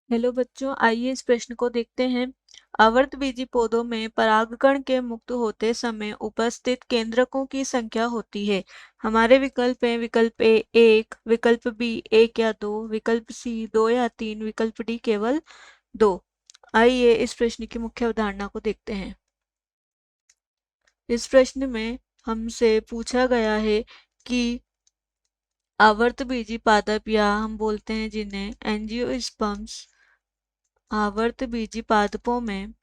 Hello बच्चों, आइए इस प्रश्न को देखते हैं। आवर्तबीजी पौधों में परागकण के मुक्त होते समय उपस्थित केंद्रकों की संख्या होती है। हमारे विकल्प हैं विकल्प ए 1, विकल्प बी 1 या 2, विकल्प सी 2 या 3, विकल्प डी केवल 2। आइए इस प्रश्न की मुख्य अवधारणा को देखते हैं। इस प्रश्न में हमसे पूछा गया है कि आवर्तबीजी पादप या हम बोलते हैं जिन्हें एंजियोस्पर्म्स, आवर्तबीजी पादपों में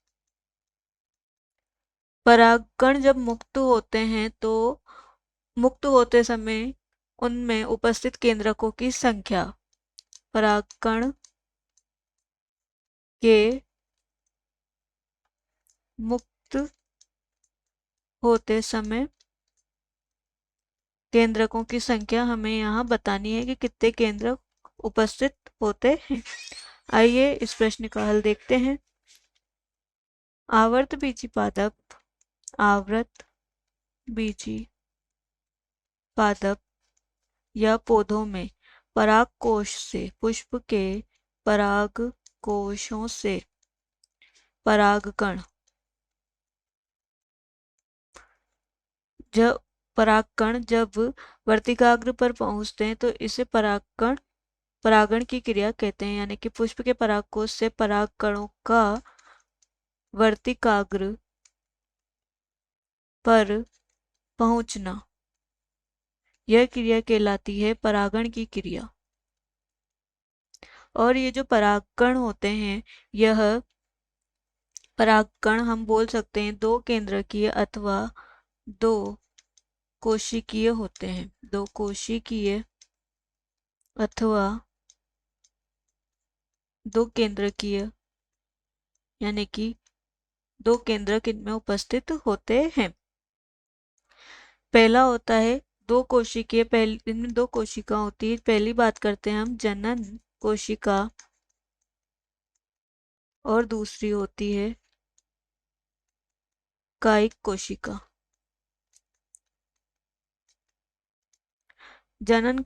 परागकण जब मुक्त होते हैं तो मुक्त होते समय उनमें उपस्थित केंद्रकों की संख्या, परागकण के मुक्त होते समय केंद्रकों की संख्या हमें यहाँ बतानी है कि कितने केंद्रक उपस्थित होते हैं। आइए इस प्रश्न का हल देखते हैं। आवर्तबीजी पादप, आवर्तबीजी पादप या पौधों में परागकोश से, पुष्प के पराग कोशों से परागकण, जब परागकण जब वर्तिकाग्र पर पहुंचते हैं तो इसे परागण की क्रिया कहते हैं। यानी कि पुष्प के परागकोश से परागकणों का वर्तिकाग्र पर पहुंचना, यह क्रिया कहलाती है परागण की क्रिया। और ये जो परागकण होते हैं, यह परागकण हम बोल सकते हैं दो केंद्रकीय अथवा दो कोशिकीय होते हैं। दो कोशिकीय अथवा दो केंद्रकीय, यानी कि दो केंद्रक इनमें उपस्थित होते हैं। पहला होता है दो कोशिकीय, इनमें दो कोशिका होती है। पहली बात करते हैं हम जनन कोशिका और दूसरी होती है कायिक कोशिका। जनन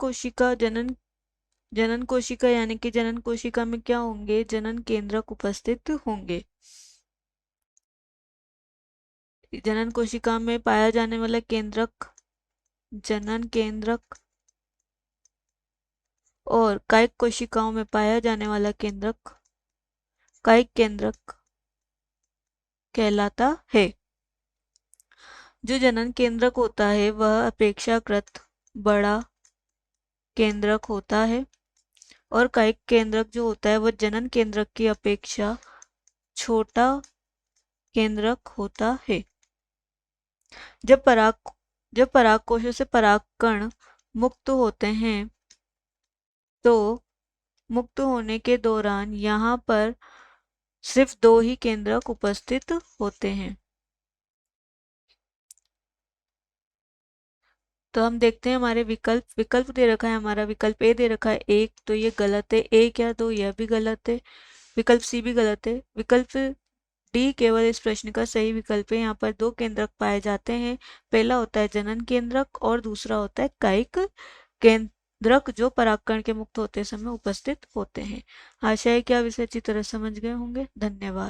कोशिका यानी कि जनन कोशिका में क्या होंगे, जनन केंद्रक उपस्थित होंगे। जनन कोशिका में पाया जाने वाला केंद्रक जनन केंद्रक और कायिक कोशिकाओं में पाया जाने वाला केंद्रक कायिक केंद्रक कहलाता है। जो जनन केंद्रक होता है वह अपेक्षाकृत बड़ा केंद्रक होता है और कायिक केंद्रक जो होता है वह जनन केंद्रक की अपेक्षा छोटा केंद्रक होता है। जब परागकोशों से परागकण मुक्त होते हैं तो मुक्त होने के दौरान यहाँ पर सिर्फ दो ही केंद्रक उपस्थित होते हैं। तो हम देखते हैं हमारे विकल्प दे रखा है। हमारा विकल्प ए दे रखा है 1, तो ये गलत है। 1 या 2 यह भी गलत है। विकल्प सी भी गलत है। विकल्प डी केवल इस प्रश्न का सही विकल्प है। यहाँ पर दो केंद्रक पाए जाते हैं। पहला होता है जनन केंद्रक और दूसरा होता है कायिक केंद्रक, जो परागकण के मुक्त होते समय उपस्थित होते हैं। आशा है कि आप इसे अच्छी तरह समझ गए होंगे। धन्यवाद।